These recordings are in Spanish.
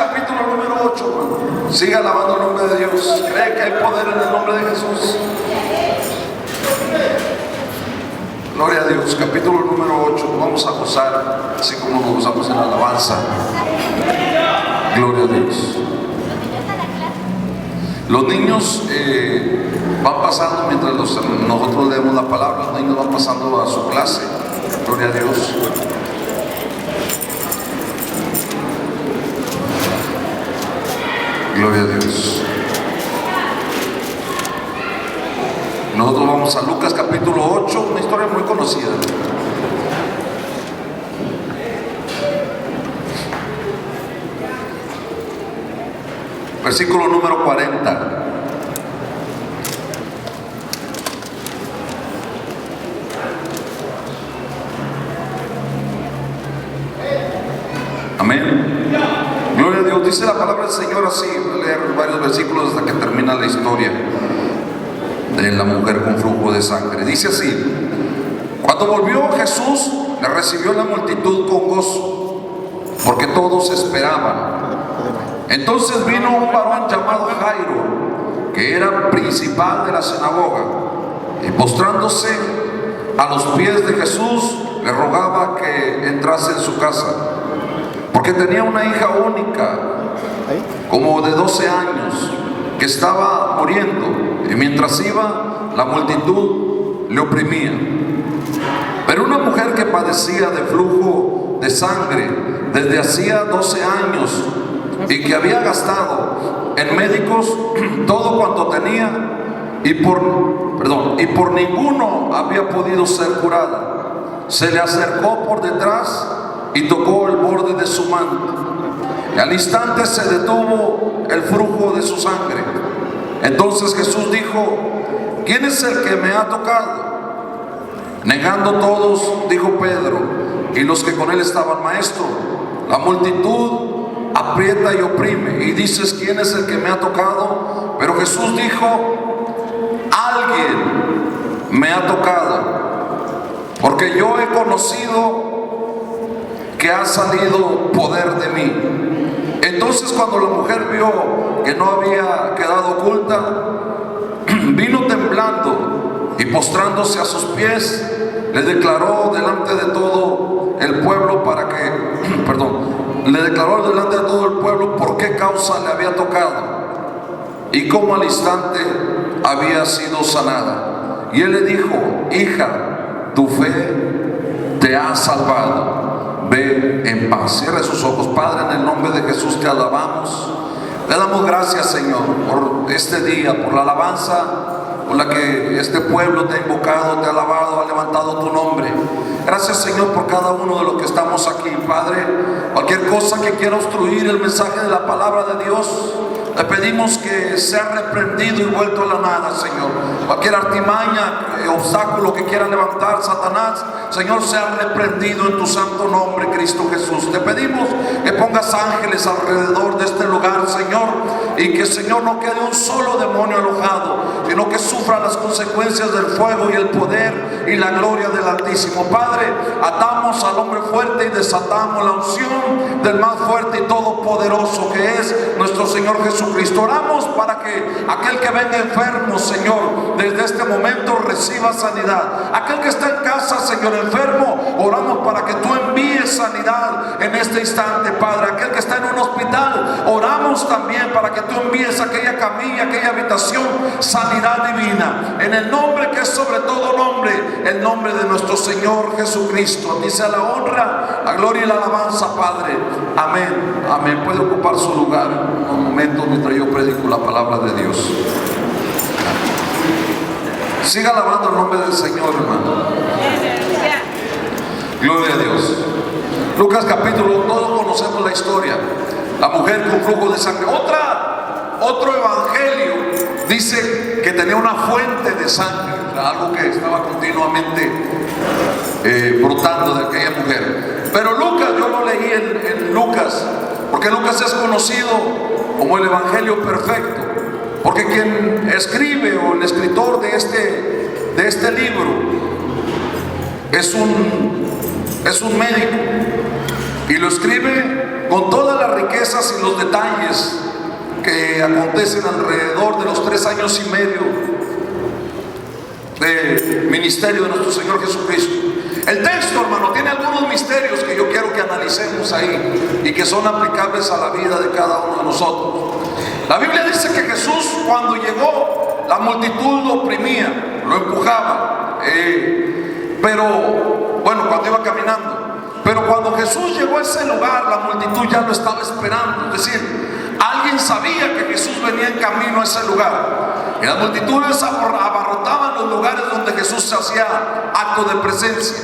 capítulo número 8, hermano. Siga alabando el nombre de Dios. Cree que hay poder en el nombre de Jesús. Gloria a Dios. Capítulo número 8. Vamos a gozar así como nos gozamos en la alabanza. Gloria a Dios. Los niños van pasando mientras nosotros leemos la palabra. Los niños van pasando a su clase. Gloria a Dios. Gloria a Dios. Nosotros vamos a Lucas capítulo 8, una historia muy conocida. Versículo número 40. Amén. Gloria a Dios. Dice la palabra del Señor así. Voy a leer varios versículos hasta que termina la historia de la mujer con flujo de sangre. Dice así: cuando volvió Jesús, le recibió la multitud con gozo, porque todos esperaban. Entonces vino un varón llamado Jairo, que era principal de la sinagoga, y postrándose a los pies de Jesús, le rogaba que entrase en su casa, porque tenía una hija única, como de 12 años, que estaba muriendo, y mientras iba, la multitud le oprimía. Pero una mujer que padecía de flujo de sangre desde hacía 12 años, y que había gastado en médicos todo cuanto tenía, y por ninguno había podido ser curada, se le acercó por detrás y tocó el borde de su manto, y al instante se detuvo el flujo de su sangre. Entonces Jesús dijo: ¿quién es el que me ha tocado? Negando todos, dijo Pedro y los que con él estaban: Maestro, la multitud aprieta y oprime, y dices: ¿quién es el que me ha tocado? Pero Jesús dijo: alguien me ha tocado, porque yo he conocido que ha salido poder de mí. Entonces, cuando la mujer vio que no había quedado oculta, vino temblando y postrándose a sus pies, le declaró delante de todo el pueblo por qué causa le había tocado y cómo al instante había sido sanada. Y él le dijo: hija, tu fe te ha salvado, ve en paz. Cierra sus ojos. Padre, en el nombre de Jesús te alabamos, le damos gracias, Señor, por este día, por la alabanza por la que este pueblo te ha invocado, te ha alabado, ha levantado tu nombre. Gracias, Señor, por cada uno de los que estamos aquí, Padre. Cualquier cosa que quiera obstruir el mensaje de la palabra de Dios, le pedimos que sea reprendido y vuelto a la nada, Señor. Cualquier artimaña, obstáculo que quiera levantar Satanás, Señor, sea reprendido en tu santo nombre, Cristo Jesús. Te pedimos que pongas ángeles alrededor de este lugar, Señor, y que, Señor, no quede un solo demonio alojado, sino que sufra las consecuencias del fuego y el poder y la gloria del Altísimo. Padre, atamos al hombre fuerte y desatamos la unción del más fuerte y todopoderoso, que es nuestro Señor Jesucristo. Oramos para que aquel que venga enfermo, Señor, desde este momento reciba sanidad. Aquel que está en casa, Señor, enfermo, oramos para que tú envíes sanidad en este instante, Padre. Aquel que está en un hospital, oramos también para que tú envíes aquella camilla, aquella habitación, sanidad divina, en el nombre que es sobre todo nombre, el nombre de nuestro Señor Jesucristo. Dice la honra, la gloria y la alabanza, Padre. Amén, amén. Puede ocupar su lugar un momento mientras yo predico la palabra de Dios. Siga alabando el nombre del Señor, hermano. Gloria a Dios. Lucas capítulo, todos conocemos la historia. La mujer con flujo de sangre. Otro evangelio dice que tenía una fuente de sangre, algo que estaba continuamente brotando de aquella mujer. Pero Lucas, yo lo leí en Lucas, porque Lucas es conocido como el evangelio perfecto, porque quien escribe o el escritor de este libro es un médico, Y lo escribe con todas las riquezas y los detalles que acontecen alrededor de los 3 años y medio de ministerio de nuestro Señor Jesucristo. El texto, hermano, tiene algunos misterios que yo quiero que analicemos ahí y que son aplicables a la vida de cada uno de nosotros. La Biblia dice que Jesús, cuando llegó, la multitud lo oprimía, lo empujaba, pero bueno, cuando iba caminando. Pero cuando Jesús llegó a ese lugar, la multitud ya lo estaba esperando. Es decir, alguien sabía que Jesús venía en camino a ese lugar. Y las multitudes abarrotaban los lugares donde Jesús se hacía acto de presencia,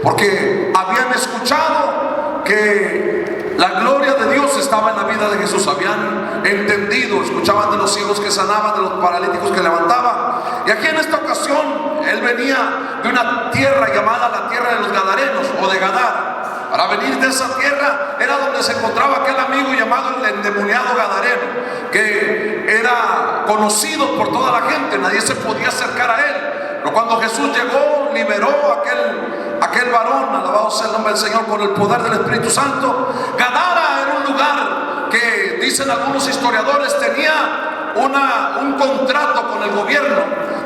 porque habían escuchado que la gloria de Dios estaba en la vida de Jesús. Habían entendido, escuchaban de los ciegos que sanaban, de los paralíticos que levantaban. Y aquí en esta ocasión, Él venía de una tierra llamada la tierra de los Gadarenos o de Gadara. Para venir de esa tierra era donde se encontraba aquel amigo llamado el endemoniado Gadareno, que era conocido por toda la gente, nadie se podía acercar a él. Pero cuando Jesús llegó, liberó a aquel varón, alabado sea el nombre del Señor, con el poder del Espíritu Santo. Gadara era un lugar que, dicen algunos historiadores, tenía un contrato con el gobierno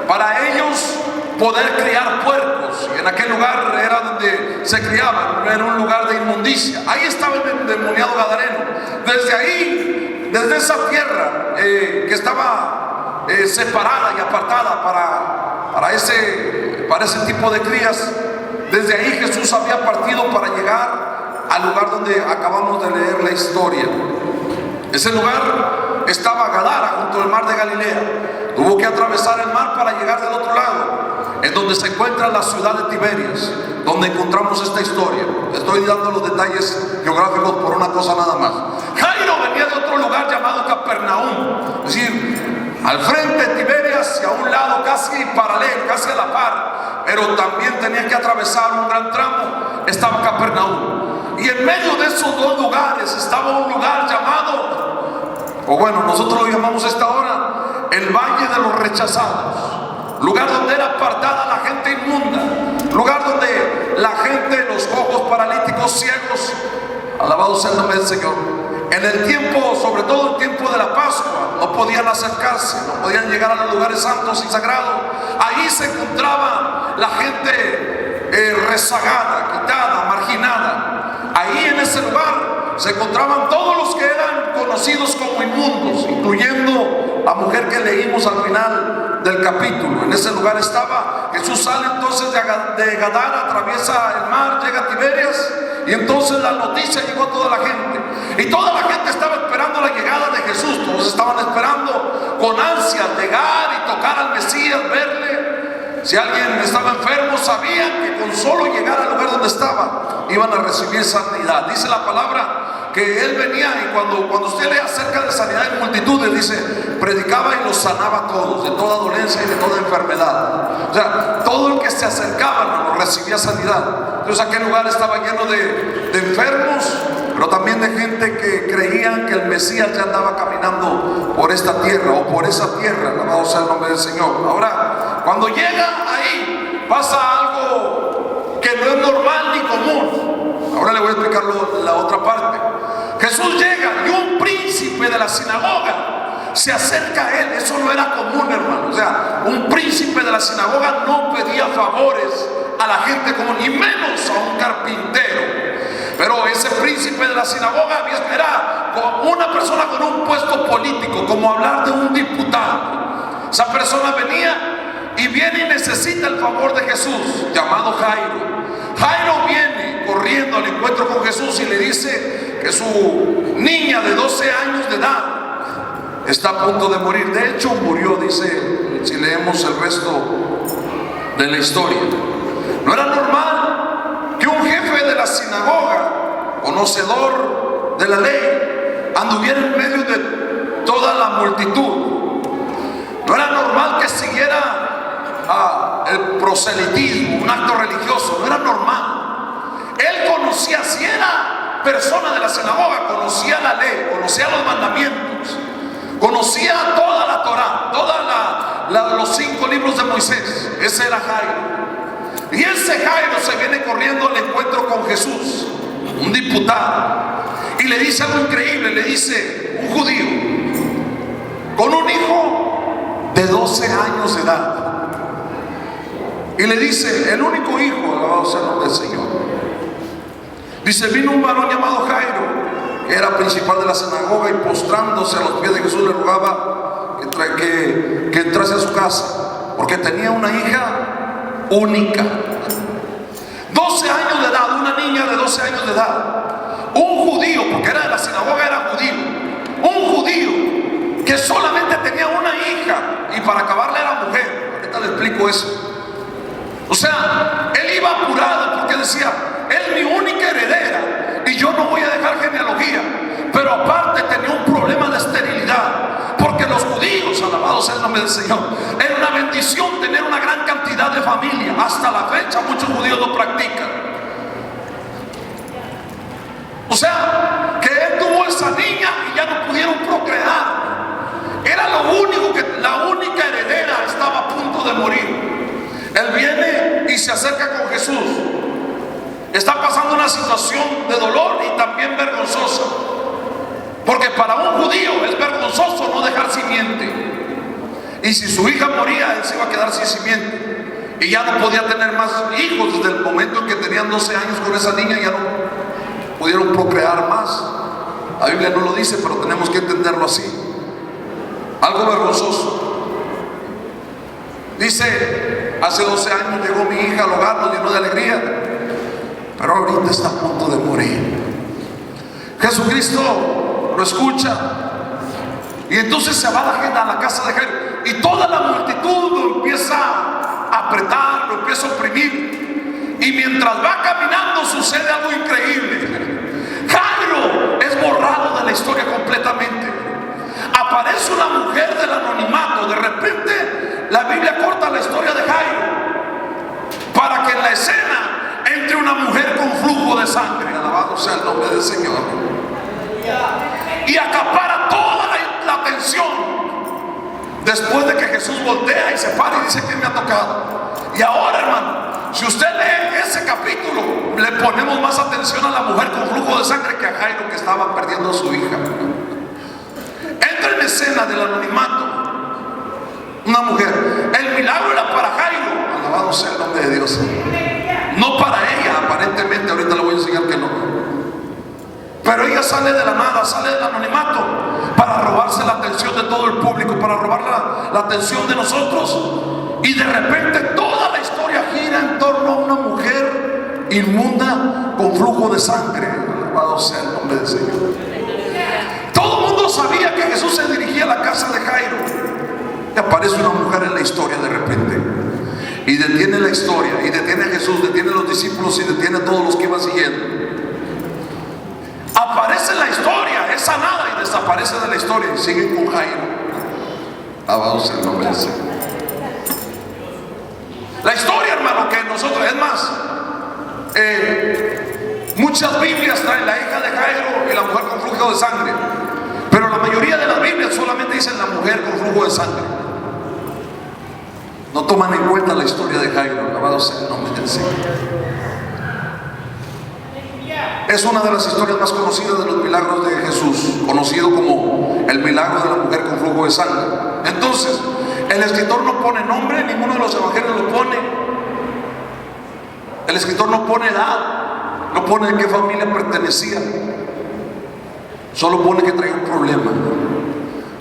para ellos poder criar puercos, y en aquel lugar era donde se criaban, era un lugar de inmundicia. Ahí estaba el endemoniado Gadareno. Desde ahí, desde esa tierra que estaba separada y apartada para ese tipo de crías, desde ahí Jesús había partido para llegar al lugar donde acabamos de leer la historia. Ese lugar estaba Gadara, junto al mar de Galilea. Tuvo que atravesar el mar para llegar del otro lado, en donde se encuentra la ciudad de Tiberias, donde encontramos esta historia. Estoy dando los detalles geográficos por una cosa nada más. Jairo venía de otro lugar llamado Capernaum, es decir, al frente de Tiberias y a un lado casi paralelo, casi a la par, pero también tenía que atravesar un gran tramo, estaba Capernaum. Y en medio de esos dos lugares estaba un lugar llamado, o bueno, nosotros lo llamamos a esta hora, el Valle de los Rechazados. Lugar donde era apartada la gente inmunda, lugar donde la gente, los cojos, paralíticos, ciegos, alabado sea el nombre del Señor, en el tiempo, sobre todo el tiempo de la Pascua, no podían acercarse, no podían llegar a los lugares santos y sagrados. Ahí se encontraba la gente rezagada, quitada, marginada. Ahí en ese lugar se encontraban todos los que eran conocidos como inmundos, incluyendo la mujer que leímos al final del capítulo. En ese lugar estaba. Jesús sale entonces de Gadara, atraviesa el mar, llega a Tiberias, y entonces la noticia llegó a toda la gente. Y toda la gente estaba esperando la llegada de Jesús. Todos estaban esperando con ansias llegar y tocar al Mesías, verle. Si alguien estaba enfermo, sabían que con solo llegar al lugar donde estaba, iban a recibir sanidad. Dice la palabra que Él venía, y cuando usted lee acerca de sanidad en multitudes, dice, predicaba y los sanaba a todos, de toda dolencia y de toda enfermedad. O sea, todo el que se acercaba recibía sanidad. Entonces aquel lugar estaba lleno de enfermos, pero también de gente que creían que el Mesías ya andaba caminando por esta tierra o por esa tierra, alabado sea el nombre del Señor. Ahora, cuando llega ahí, pasa algo que no es normal ni común. Ahora le voy a explicar la otra parte. Jesús llega y un príncipe de la sinagoga se acerca a Él. Eso no era común, hermano. O sea, un príncipe de la sinagoga no pedía favores a la gente común, ni menos a un carpintero. Pero ese príncipe de la sinagoga era una persona con un puesto político, como hablar de un diputado. Esa persona venía y necesita el favor de Jesús, llamado Jairo. Jairo viene corriendo al encuentro con Jesús y le dice que su niña de 12 años de edad está a punto de morir. De hecho murió, dice, si leemos el resto de la historia. No era normal que un jefe de la sinagoga, conocedor de la ley, anduviera en medio de toda la multitud. No era normal que siguiera el proselitismo, un acto religioso. No era normal. Él conocía, si era persona de la sinagoga, conocía la ley, conocía los mandamientos, conocía toda la Torá, los 5 libros de Moisés. Ese era Jairo. Y ese Jairo se viene corriendo al encuentro con Jesús. un diputado, y le dice algo increíble. Le dice un judío con un hijo de 12 años de edad, y le dice, el único hijo, alabado sea el nombre del Señor, dice: vino un varón llamado Jairo, que era principal de la sinagoga, y postrándose a los pies de Jesús le rogaba que entrase a su casa, porque tenía una hija única. 12 años de edad, una niña de 12 años de edad. Un judío, porque era de la sinagoga, era judío. Un judío que solamente tenía una hija, y para acabarla era mujer. Ahorita le explico eso. O sea, él iba apurado porque decía: es mi única heredera y yo no voy a dejar genealogía. Pero aparte tenía un problema de esterilidad, porque los judíos, alabado sea el nombre del Señor, era una bendición tener una gran cantidad de familia. Hasta la fecha muchos judíos lo practican. O sea, que él tuvo esa niña y ya no pudieron procrear. Era lo único que, la única heredera estaba a punto de morir. Él viene y se acerca con Jesús. Está pasando una situación de dolor y también vergonzosa, porque para un judío es vergonzoso no dejar simiente. Y si su hija moría, él se iba a quedar sin simiente, y ya no podía tener más hijos. Desde el momento en que tenían 12 años con esa niña, ya no pudieron procrear más. La Biblia no lo dice, pero tenemos que entenderlo así. Algo vergonzoso. Dice: hace 12 años llegó mi hija al hogar, nos llenó de alegría, pero ahorita está a punto de morir. Jesucristo lo escucha, y entonces se va a la casa de Jairo, y toda la multitud lo empieza a apretar, lo empieza a oprimir. Y mientras va caminando sucede algo increíble. Jairo es borrado de la historia completamente. Aparece una mujer del anonimato. De repente la Biblia corta la historia de Jairo para que en la escena entre una mujer con flujo de sangre, alabado sea el nombre del Señor, y acapara toda la atención. Después de que Jesús voltea y se para y dice: ¿qué me ha tocado? Y ahora, hermano, si usted lee ese capítulo, le ponemos más atención a la mujer con flujo de sangre que a Jairo, que estaba perdiendo a su hija. Entra en escena del anonimato una mujer. El milagro era para Jairo, alabado sea el nombre de Dios, no para ella aparentemente. Ahorita le voy a enseñar que no. Pero ella sale de la nada, sale del anonimato para robarse la atención de todo el público, para robar la atención de nosotros. Y de repente toda la historia gira en torno a una mujer inmunda con flujo de sangre. Alabado sea el nombre del Señor. Todo el mundo sabía que Jesús se dirigía a la casa de Jairo. Y aparece una mujer en la historia de repente, y detiene la historia, y detiene a Jesús, detiene a los discípulos, y detiene a todos los que iban siguiendo. Aparece en la historia, es sanada, y desaparece de la historia, y sigue con Jairo. Alabado sea el nombre del Señor. La historia, hermano, que nosotros, es más, muchas Biblias traen la hija de Jairo y la mujer con flujo de sangre, pero la mayoría de las Biblias solamente dicen la mujer con flujo de sangre. No toman en cuenta la historia de Jairo. Alabado sea el nombre del Señor. Es una de las historias más conocidas de los milagros de Jesús, conocido como el milagro de la mujer con flujo de sangre. Entonces, el escritor no pone nombre, ninguno de los evangelios lo pone. El escritor no pone edad, no pone en qué familia pertenecía, solo pone que traía un problema,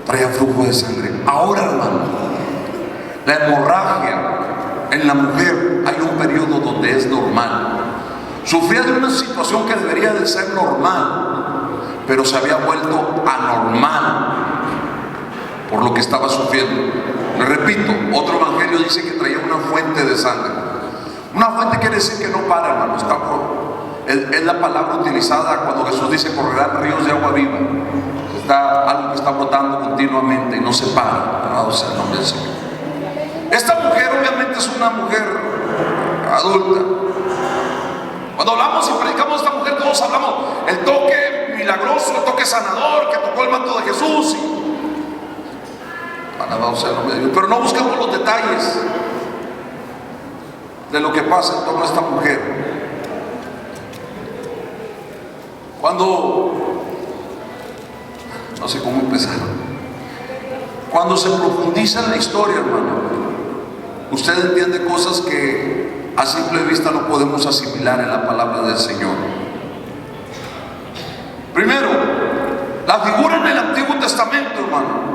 traía flujo de sangre. Ahora, hermano, la hemorragia en la mujer, hay un periodo donde es normal. Sufría de una situación que debería de ser normal, pero se había vuelto anormal por lo que estaba sufriendo. Le repito, otro evangelio dice que traía una fuente de sangre. Una fuente quiere decir que no para, hermano. Es la palabra utilizada cuando Jesús dice: correrán ríos de agua viva. Está algo que está brotando continuamente y no se para. Alabado sea el nombre del Señor. Esta mujer obviamente es una mujer adulta. Cuando hablamos y predicamos de esta mujer, todos hablamos el toque milagroso, el toque sanador que tocó el manto de Jesús. Alabado sea el nombre de Dios. Pero no buscamos los detalles de lo que pasa en torno a esta mujer. no sé cómo empezar. Cuando se profundiza en la historia, hermano, usted entiende cosas que a simple vista no podemos asimilar en la palabra del Señor. Primero, la figura en el Antiguo Testamento, hermano,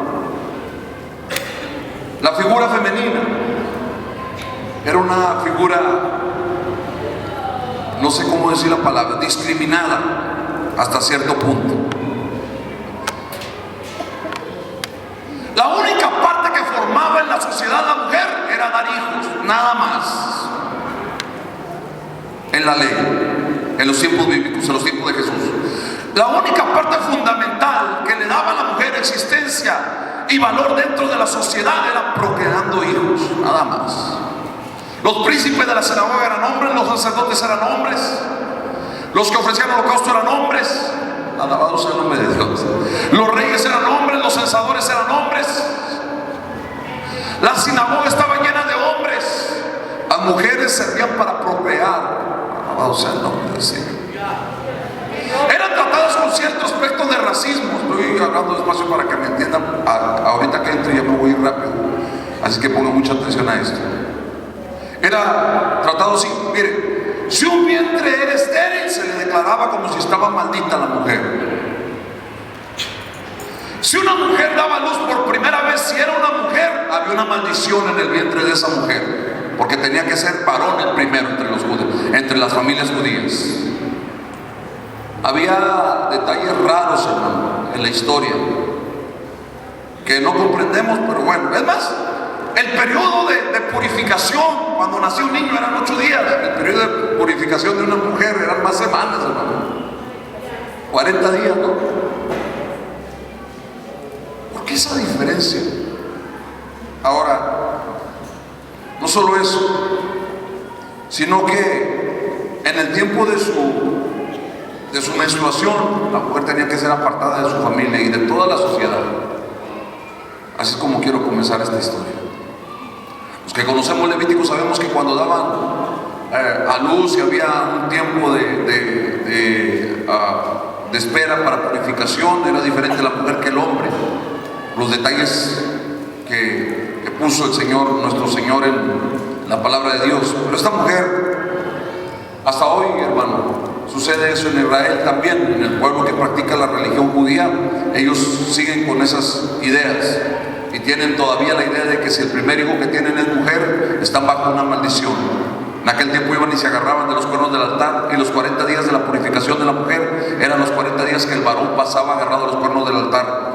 la figura femenina, era una figura, no sé cómo decir la palabra, discriminada hasta cierto punto. La única parte que formaba en la sociedad la mujer era dar hijos, nada más. En la ley, en los tiempos bíblicos, en los tiempos de Jesús, la única parte fundamental que le daba a la mujer existencia y valor dentro de la sociedad era procreando hijos, nada más. Los príncipes de la sinagoga eran hombres, los sacerdotes eran hombres, los que ofrecían holocausto eran hombres, alabado sea el nombre de Dios. Los reyes eran hombres, los censadores eran hombres, la sinagoga estaba llena de hombres. Las mujeres servían para procrear, alabado sea el nombre del Señor. Eran tratadas con cierto aspecto de racismo. Estoy hablando despacio para que me entiendan. Ahorita que entro ya me voy a ir rápido, así que pongan mucha atención a esto. Era tratado así. Mire, si un vientre era estéril, se le declaraba como si estaba maldita la mujer. Si una mujer daba luz por primera vez, si era una mujer, había una maldición en el vientre de esa mujer, porque tenía que ser varón el primero entre los judíos, entre las familias judías. Había detalles raros, hermano, en la historia que no comprendemos, pero bueno. Es más, el periodo de purificación cuando nació un niño eran 8 días. El periodo de purificación de una mujer eran más semanas, hermano, 40 días, ¿no? ¿Por qué esa diferencia? Ahora, no solo eso, sino que en el tiempo de su menstruación, la mujer tenía que ser apartada de su familia y de toda la sociedad. Así es como quiero comenzar esta historia. Los que conocemos Levítico sabemos que cuando daban a luz y había un tiempo de espera para purificación, era diferente la mujer que el hombre. Los detalles que puso el Señor, nuestro Señor, en la palabra de Dios. Pero esta mujer, hasta hoy, hermano, sucede eso en Israel también, en el pueblo que practica la religión judía. Ellos siguen con esas ideas y tienen todavía la idea de que si el primer hijo que tienen es mujer, están bajo una maldición. En aquel tiempo iban y se agarraban de los cuernos del altar, y los 40 días de la purificación de la mujer eran los 40 días que el varón pasaba agarrado a los cuernos del altar,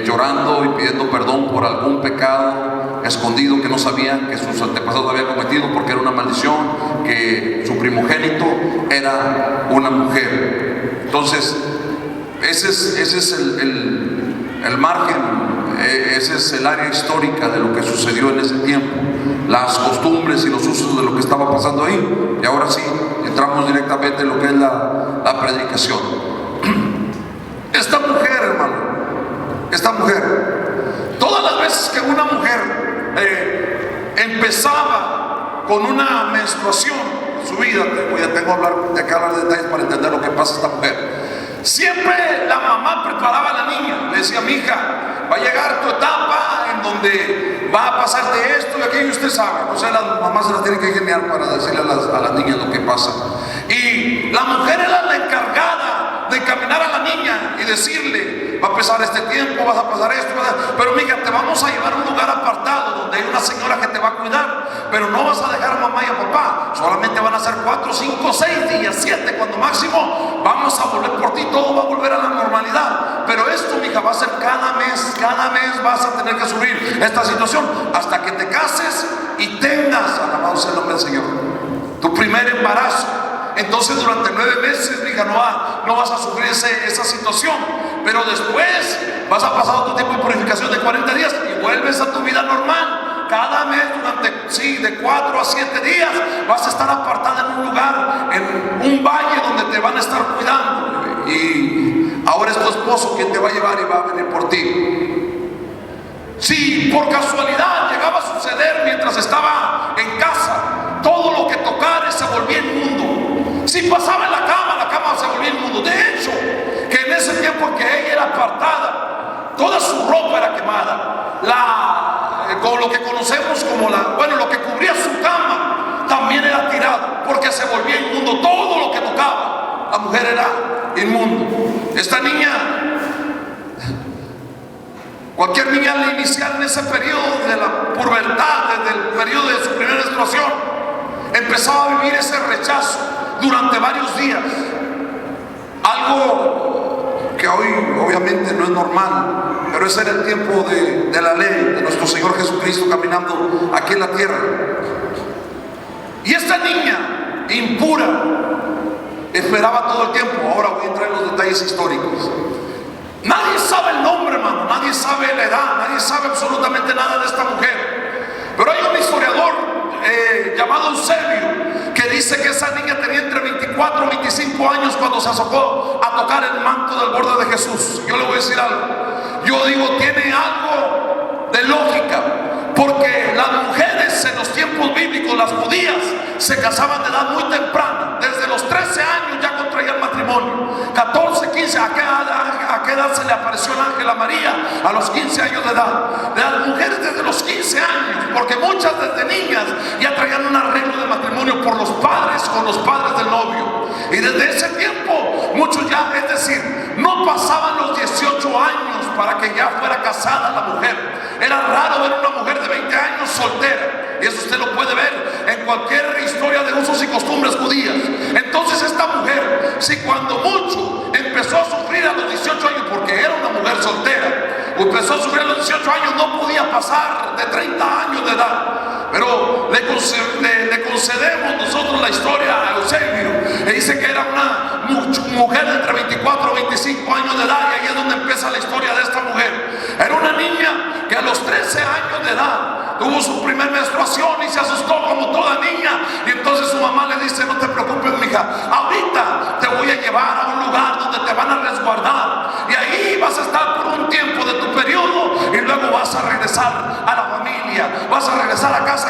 llorando y pidiendo perdón por algún pecado escondido que no sabían que sus antepasados habían cometido, porque era una maldición, que su primogénito era una mujer. Entonces, ese es el margen, ese es el área histórica de lo que sucedió en ese tiempo, las costumbres y los usos de lo que estaba pasando ahí. Y ahora sí, entramos directamente en lo que es la predicación. Esta mujer, hermano, esta mujer, todas las veces que una mujer empezaba con una menstruación en su vida, tengo que hablar de detalles para entender lo que pasa a esta mujer. Siempre la mamá preparaba a la niña, le decía: mi hija, va a llegar tu etapa en donde va a pasarte esto y aquello, usted sabe. O sea, las mamás se las tienen que ingeniar para decirle a las niñas lo que pasa. Y la mujer era la encargada de encaminar a la niña y decirle: va a pasar este tiempo, vas a pasar esto, pero mija, te vamos a llevar a un lugar apartado donde hay una señora que te va a cuidar, pero no vas a dejar a mamá y a papá, solamente van a ser 4, 5, 6 días, 7 cuando máximo, vamos a volver por ti, todo va a volver a la normalidad. Pero esto, mija, va a ser cada mes vas a tener que sufrir esta situación hasta que te cases y tengas, alabado sea el nombre del Señor, tu primer embarazo. Entonces durante 9 meses, mija, no vas a sufrir esa situación, pero después vas a pasar tu tiempo de purificación de 40 días y vuelves a tu vida normal. Cada mes durante, de 4 a 7 días vas a estar apartada en un lugar, en un valle donde te van a estar cuidando, y ahora es tu esposo quien te va a llevar y va a venir por ti. Si por casualidad llegaba a suceder mientras estaba en casa, todo lo que tocare se volvía inmundo. Si pasaba en la cama se volvía inmundo. De hecho, que en ese tiempo que ella era apartada, toda su ropa era quemada. Con lo que conocemos como lo que cubría su cama también era tirado, porque se volvía inmundo. Todo lo que tocaba, la mujer era inmundo. Esta niña, cualquier niña al iniciar en ese periodo de la pubertad, desde el periodo de su primera menstruación, empezaba a vivir ese rechazo durante varios días. Algo que hoy obviamente no es normal, pero ese era el tiempo de la ley de nuestro Señor Jesucristo caminando aquí en la tierra. Y esta niña impura esperaba todo el tiempo. Ahora voy a entrar en los detalles históricos. Nadie sabe el nombre, hermano, nadie sabe la edad, nadie sabe absolutamente nada de esta mujer. Pero hay un historiador llamado Eusebio que dice que esa niña tenía entre 24 y 25 años cuando se acercó a tocar el manto del borde de Jesús. Yo le voy a decir algo. Yo digo, tiene algo de lógica, porque las mujeres en los tiempos bíblicos, las judías, se casaban de edad muy temprana. Desde los 13 años ya contraían matrimonio. 14, 15, ¿a qué edad se le apareció el ángel a María? A los 15 años de edad. De las mujeres desde los 15 años, porque muchas desde niñas ya traían un arreglo de matrimonio por los padres, con los padres del novio. Y desde ese tiempo, muchos ya, es decir, no pasaban los 18 años para que ya fuera casada la mujer. Era raro ver una mujer de 20 años soltera. Y eso usted lo puede ver en cualquier historia de usos y costumbres judías. Entonces esta mujer, si cuando mucho empezó a sufrir a los 18 años, porque era una mujer soltera, empezó a sufrir a los 18 años, no podía pasar de 30 años de edad. Pero le concedemos nosotros la historia a Eusebio. Le dice que era una mujer de entre 24 y 25 años de edad, y ahí es donde empieza la historia de esta mujer. Era una niña que a los 13 años de edad tuvo su primer menstruación y se asustó como toda niña. Y entonces su mamá le dice: no te preocupes, mija, ahorita te voy a llevar a un lugar donde te van a resguardar, y ahí vas a estar por un tiempo de tu periodo, y luego vas a regresar a la familia, vas a regresar a casa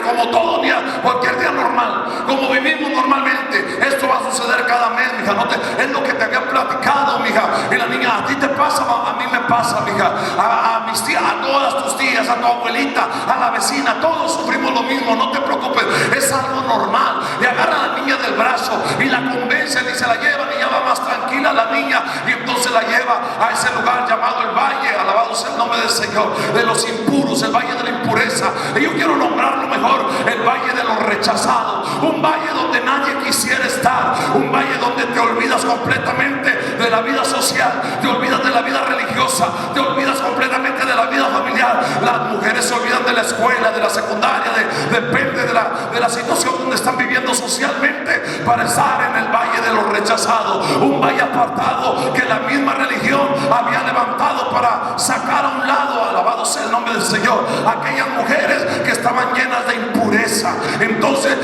como todo día, cualquier día normal, como vivimos normalmente. Esto va a suceder cada mes, mija, es lo que te había platicado, mija. Y la niña: a ti te pasa, a mí me pasa, mija, a mis tías, a todas tus tías, a tu abuelita, a la vecina, todos sufrimos lo mismo, no te preocupes, es algo normal. Y agarra a la niña del brazo y la convencen y se la llevan, y ya va más tranquila la niña, y entonces la lleva a ese lugar llamado el valle, alabado sea el nombre del Señor, de los impuros, el valle de la impureza. Y yo quiero nombrarlo mejor, el valle de los rechazados, un valle donde nadie quisiera estar, un valle donde te olvidas completamente de la vida social, te olvidas de la vida religiosa, te olvidas completamente de la vida familiar. Las mujeres se olvidan de la escuela, de la secundaria, depende de la situación donde están viviendo socialmente, para estar en el valle de los rechazados, un valle apartado que la misma religión había levantado para sacar a un lado, alabado sea el nombre del Señor, aquellas mujeres que estaban llenas de impureza. Entonces